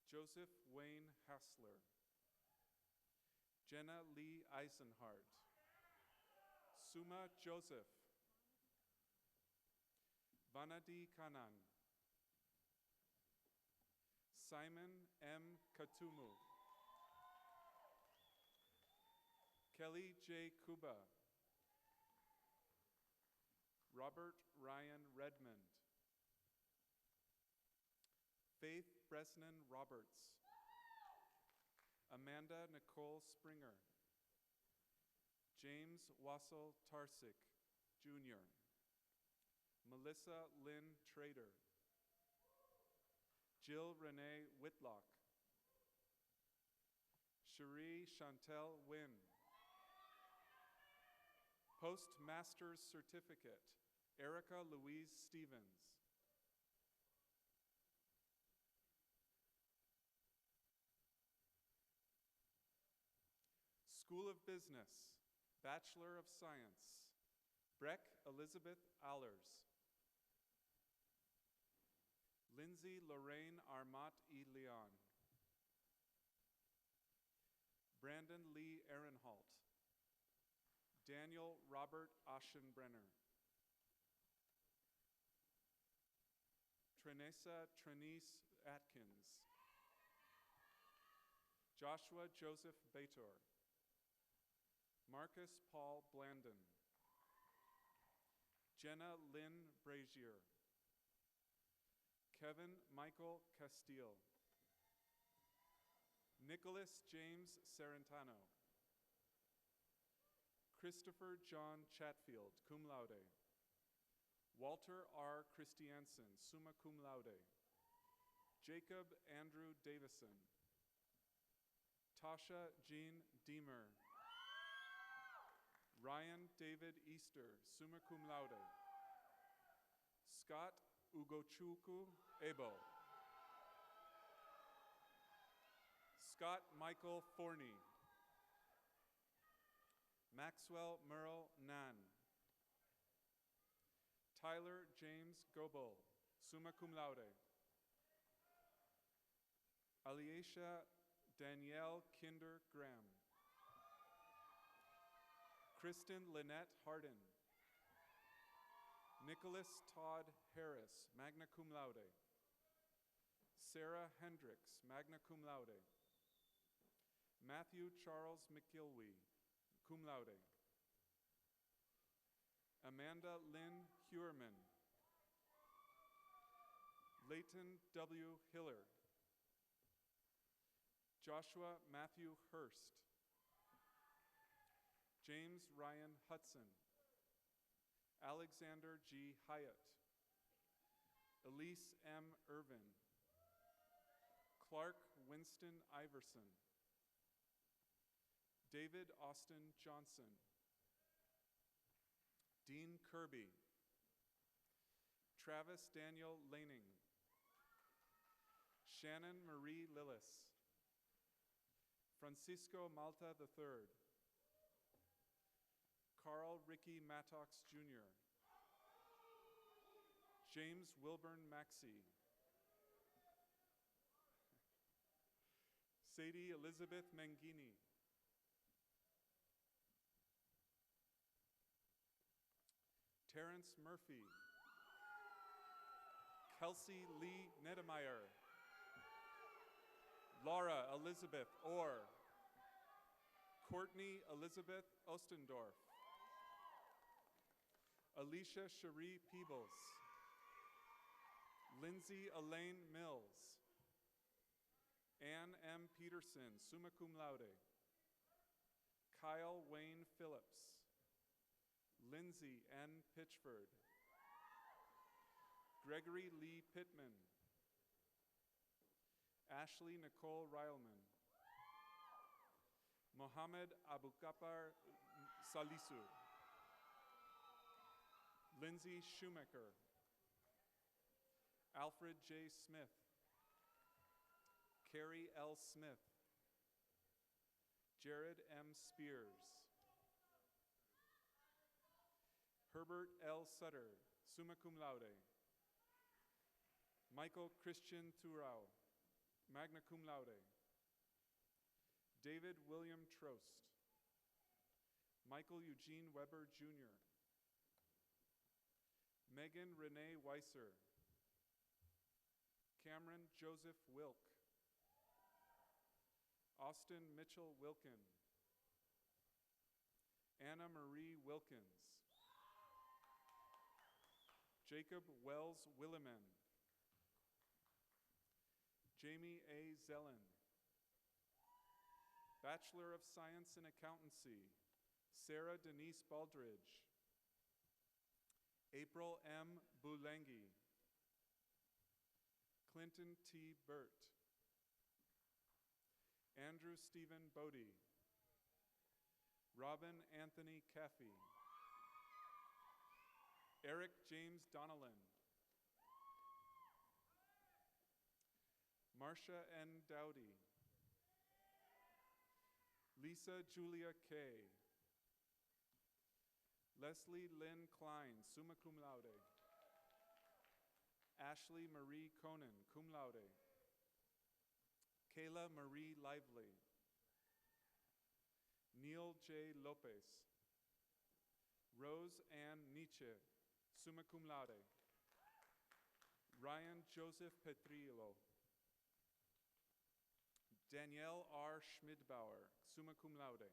Joseph Wayne Hassler. Jenna Lee Eisenhart. Suma Joseph. Vanadi Kanan. Simon M. Katumu. Kelly J. Kuba. Robert Ryan Redmond. Faith Bresnan Roberts. Amanda Nicole Springer. James Wassel Tarsick, Jr. Melissa Lynn Trader. Jill Renee Whitlock. Cherie Chantel Wynn. Postmaster's Certificate, Erica Louise Stevens. School of Business, Bachelor of Science, Breck Elizabeth Allers. Lindsay Lorraine Armat E. Leon. Brandon Lee Ehrenholt. Daniel Robert Aschenbrenner. Trenesa Trenice Atkins. Joshua Joseph Bator. Marcus Paul Blandon. Jenna Lynn Brazier. Kevin Michael Castile. Nicholas James Sarantano. Christopher John Chatfield, cum laude. Walter R. Christiansen, summa cum laude. Jacob Andrew Davison. Tasha Jean Deemer. Ryan David Easter, summa cum laude. Scott Ugochukwu Ebo. Scott Michael Forney. Maxwell Merle Nan. Tyler James Goebel, summa cum laude. Aliesha Danielle Kinder Graham. Kristen Lynette Harden. Nicholas Todd Harris, magna cum laude. Sarah Hendricks, magna cum laude. Matthew Charles McIlwee, cum laude. Amanda Lynn Hewerman. Leighton W. Hiller. Joshua Matthew Hurst. James Ryan Hudson. Alexander G. Hyatt. Elise M. Irvin. Clark Winston Iverson. David Austin Johnson. Dean Kirby. Travis Daniel Laning. Shannon Marie Lillis. Francisco Malta III. Carl Ricky Mattox Jr. James Wilburn Maxey. Sadie Elizabeth Mangini. Terrence Murphy. Kelsey Lee Nedemeyer. Laura Elizabeth Orr. Courtney Elizabeth Ostendorf. Alicia Cherie Peebles. Lindsay Elaine Mills. Ann M. Peterson, summa cum laude. Kyle Wayne Phillips. Lindsay N. Pitchford. Gregory Lee Pittman. Ashley Nicole Rileman. Mohammed Abukapar Salisu. Lindsay Shoemaker. Alfred J. Smith. Carrie L. Smith. Jared M. Spears. Herbert L. Sutter, summa cum laude. Michael Christian Thurau, magna cum laude. David William Trost. Michael Eugene Weber, Jr. Megan Renee Weiser. Cameron Joseph Wilk. Austin Mitchell Wilkin. Anna Marie Wilkins. Jacob Wells Williman. Jamie A. Zellen. Bachelor of Science in Accountancy, Sarah Denise Baldridge. April M. Bulengi. Clinton T. Burt. Andrew Stephen Bodie. Robin Anthony Caffey. Eric James Donnellan. Marcia N. Dowdy. Lisa Julia Kay. Leslie Lynn Klein, summa cum laude. Ashley Marie Conan, cum laude. Kayla Marie Lively. Neil J. Lopez. Rose Ann Nietzsche, summa cum laude. Ryan Joseph Petrillo. Danielle R. Schmidbauer, summa cum laude.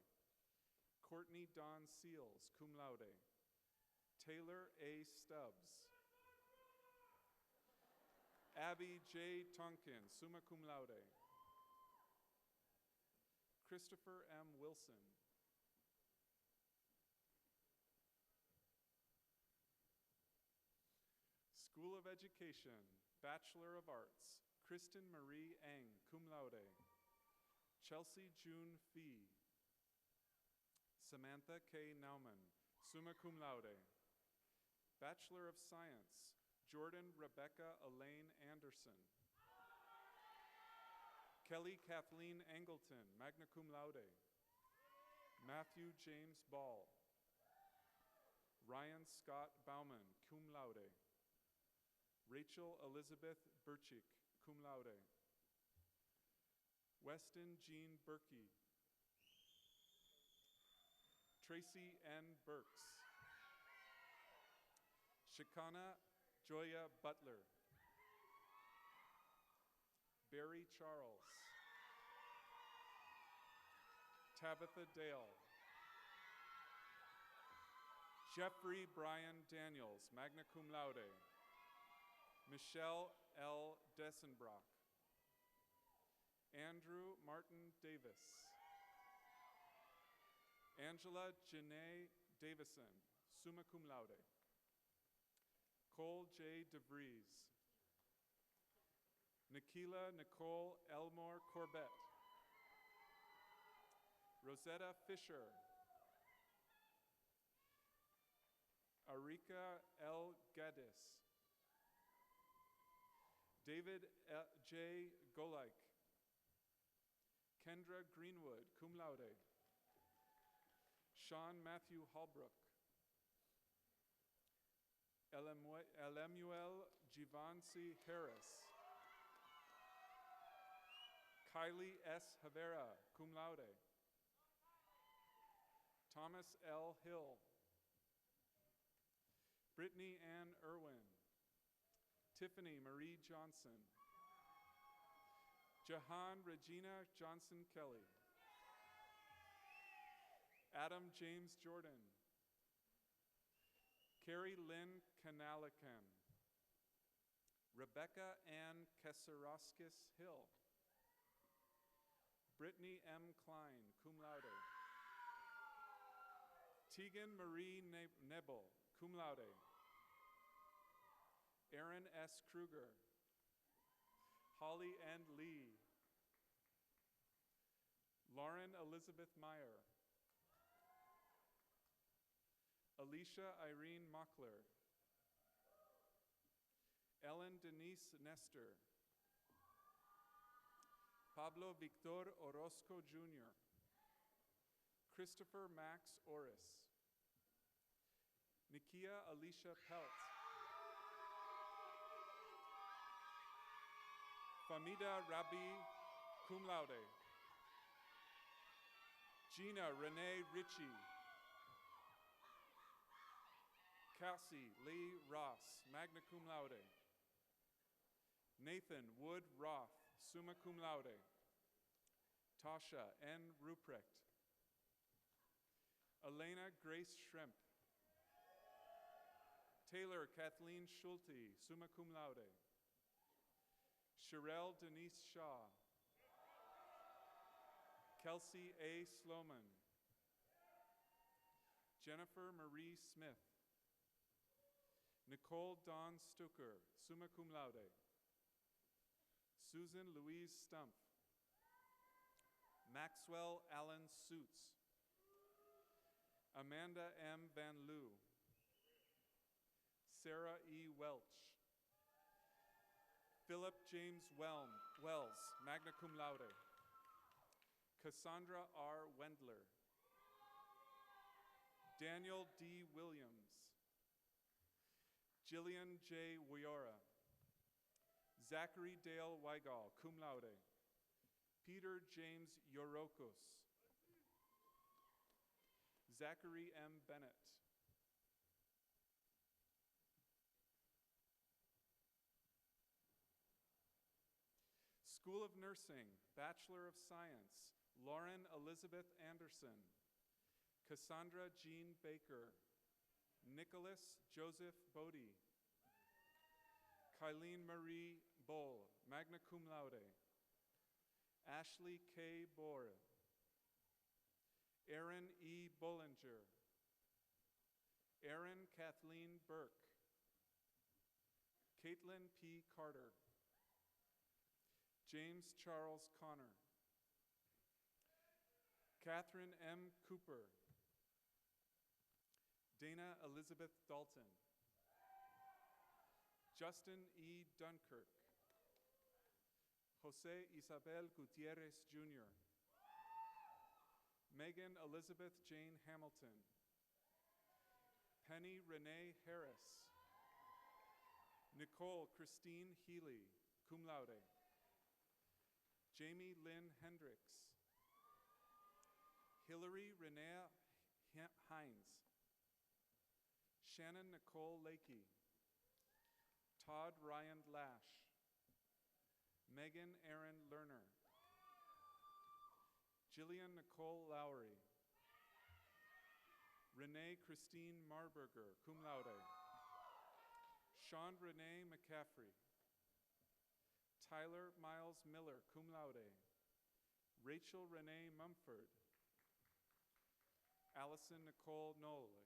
Courtney Dawn Seals, cum laude. Taylor A. Stubbs. Abby J. Tonkin, summa cum laude. Christopher M. Wilson. School of Education, Bachelor of Arts, Kristen Marie Eng, cum laude. Chelsea June Fee. Samantha K. Nauman, summa cum laude. Bachelor of Science, Jordan Rebecca Elaine Anderson. Kelly Kathleen Angleton, magna cum laude. Matthew James Ball. Ryan Scott Bauman, cum laude. Rachel Elizabeth Burchik, cum laude. Weston Jean Berkey. Tracy N. Burks. Shikana Joya Butler. Barry Charles. Tabitha Dale. Jeffrey Brian Daniels, magna cum laude. Michelle L. Dessenbrock. Andrew Martin Davis. Angela Janae Davison, summa cum laude. Cole J. DeVries. Nikila Nicole Elmore Corbett. Rosetta Fisher. Arika L. Gaddis. David J. Golik. Kendra Greenwood, cum laude. Sean Matthew Holbrook. Elemuel Givanci Harris. Kylie S. Havera, cum laude. Thomas L. Hill. Brittany Ann Irwin. Tiffany Marie Johnson. Jahan Regina Johnson Kelly. Adam James Jordan. Carrie Lynn Kanalikan. Rebecca Ann Keseroskis Hill. Brittany M. Klein, cum laude. Tegan Marie Nebel, cum laude. Aaron S. Kruger. Holly N. Lee. Lauren Elizabeth Meyer. Alicia Irene Mockler. Ellen Denise Nestor. Pablo Victor Orozco Jr. Christopher Max Orris. Nikia Alicia Pelt. Famida Rabi, cum laude. Gina Renee Ritchie. Cassie Lee Ross, magna cum laude. Nathan Wood Roth, summa cum laude. Tasha N. Ruprecht. Elena Grace Schremp. Taylor Kathleen Schulte, summa cum laude. Sherelle Denise Shaw. Kelsey A. Sloman. Jennifer Marie Smith. Nicole Dawn Stucker, summa cum laude. Susan Louise Stumpf. Maxwell Allen Suits. Amanda M. Van Loo. Sarah E. Welch. Philip James Wells, magna cum laude. Cassandra R. Wendler. Daniel D. Williams. Jillian J. Wiora. Zachary Dale Weigall, cum laude. Peter James Yorokos. Zachary M. Bennett. School of Nursing, Bachelor of Science, Lauren Elizabeth Anderson. Cassandra Jean Baker. Nicholas Joseph Bodie. Kylene Marie Boll, magna cum laude. Ashley K. Bohr. Erin E. Bollinger, Erin Kathleen Burke, Caitlin P. Carter, James Charles Connor, Catherine M. Cooper, Dana Elizabeth Dalton, Justin E. Dunkirk, Jose Isabel Gutierrez Jr., Megan Elizabeth Jane Hamilton, Penny Renee Harris, Nicole Christine Healy, cum laude, Jamie Lynn Hendricks, Hillary Renea Hines, Shannon Nicole Lakey, Todd Ryan Lash, Megan Erin Lerner, Jillian Nicole Lowry, Renee Christine Marburger, cum laude, Sean Renee McCaffrey, Tyler Miles Miller, cum laude, Rachel Renee Mumford, Allison Nicole Nolle,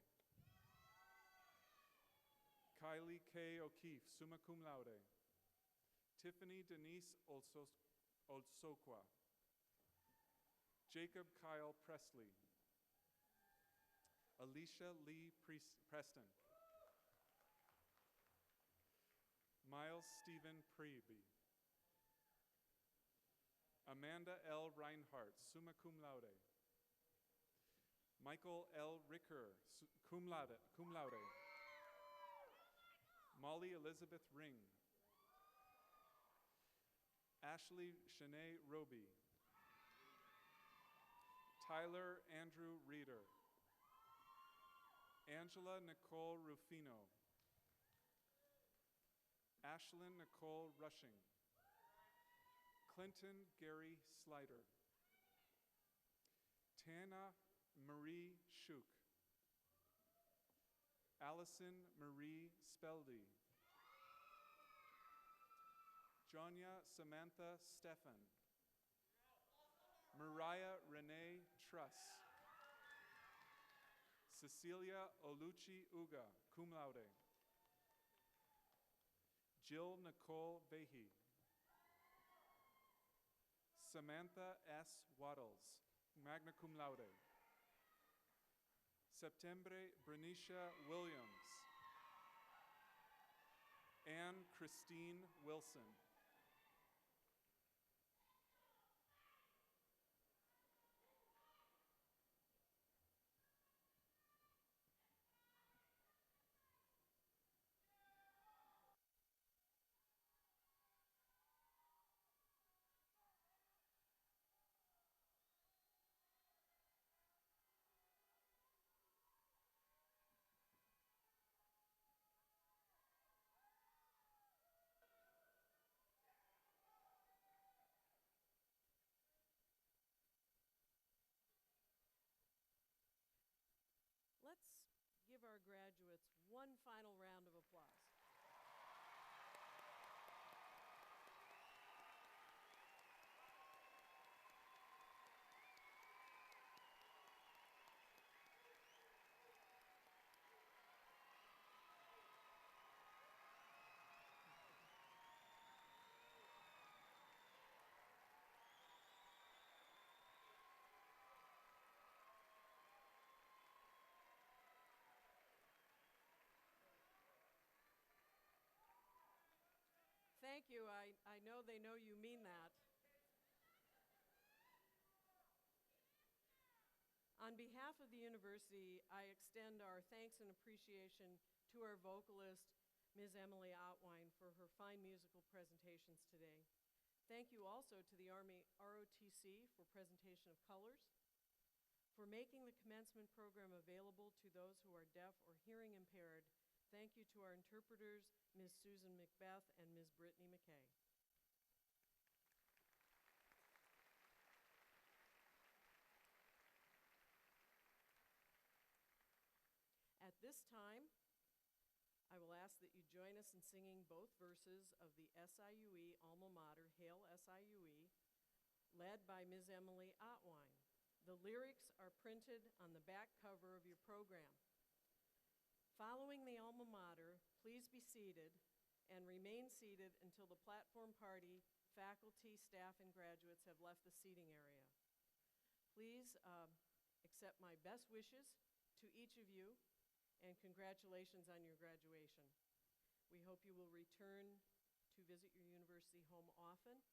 Kylie K. O'Keefe, summa cum laude, Tiffany Denise Olsokwa, Jacob Kyle Presley, Alicia Lee Preston, Miles Stephen Priebe, Amanda L. Reinhardt, summa cum laude, Michael L. Ricker, cum laude, Molly Elizabeth Ring, Ashley Shanae Roby, Tyler Andrew Reeder, Angela Nicole Rufino, Ashlyn Nicole Rushing, Clinton Gary Slider, Tana Marie Shuk, Allison Marie Speldy, Jonya Samantha Stefan, Mariah Renee Truss, Cecilia Oluchi Uga, cum laude, Jill Nicole Vehi, Samantha S. Waddles, magna cum laude, Septembre Bernicia Williams, Anne Christine Wilson, Let's give our graduates one final round of applause. Thank you. I know they know you mean that. On behalf of the university, I extend our thanks and appreciation to our vocalist, Ms. Emily Otwine, for her fine musical presentations today. Thank you also to the Army ROTC for presentation of colors, for making the commencement program available to those who are deaf or hearing impaired. Thank you to our interpreters, Ms. Susan Macbeth and Ms. Brittany McKay. At this time, I will ask that you join us in singing both verses of the SIUE alma mater, Hail SIUE, led by Ms. Emily Otwine. The lyrics are printed on the back cover of your program. Following the alma mater, please be seated and remain seated until the platform party, faculty, staff, and graduates have left the seating area. Please accept my best wishes to each of you and congratulations on your graduation. We hope you will return to visit your university home often.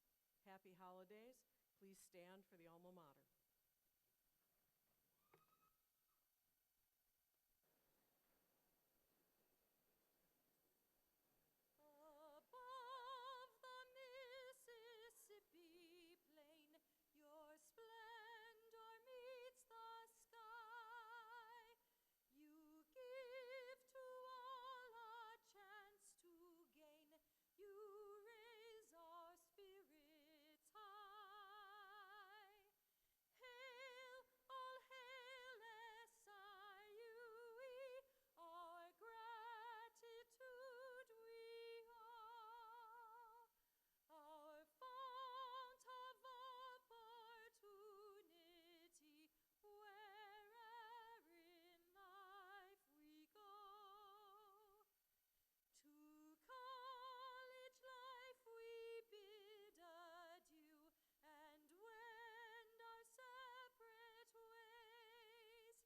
Happy holidays. Please stand for the alma mater. Above the Mississippi plain, your splendor meets the sky. You give to all a chance to gain. You raise our spirits high. Hail, all hail SIUE, our gratitude we owe. Our fount of opportunity, where'er in life we go. To college life we bid adieu and wend our separate ways.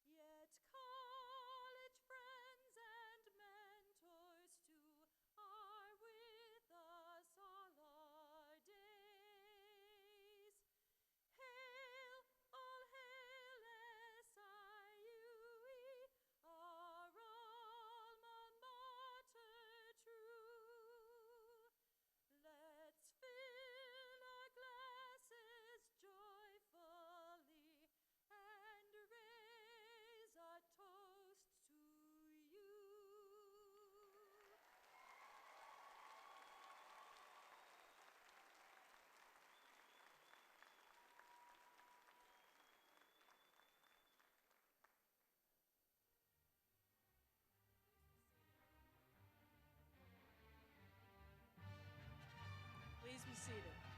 Yet college friends and mentors too are with us all our days. Hail, all hail SIUE, our alma mater true. Let's fill our glasses joyfully and raise a toast to you. Please be seated.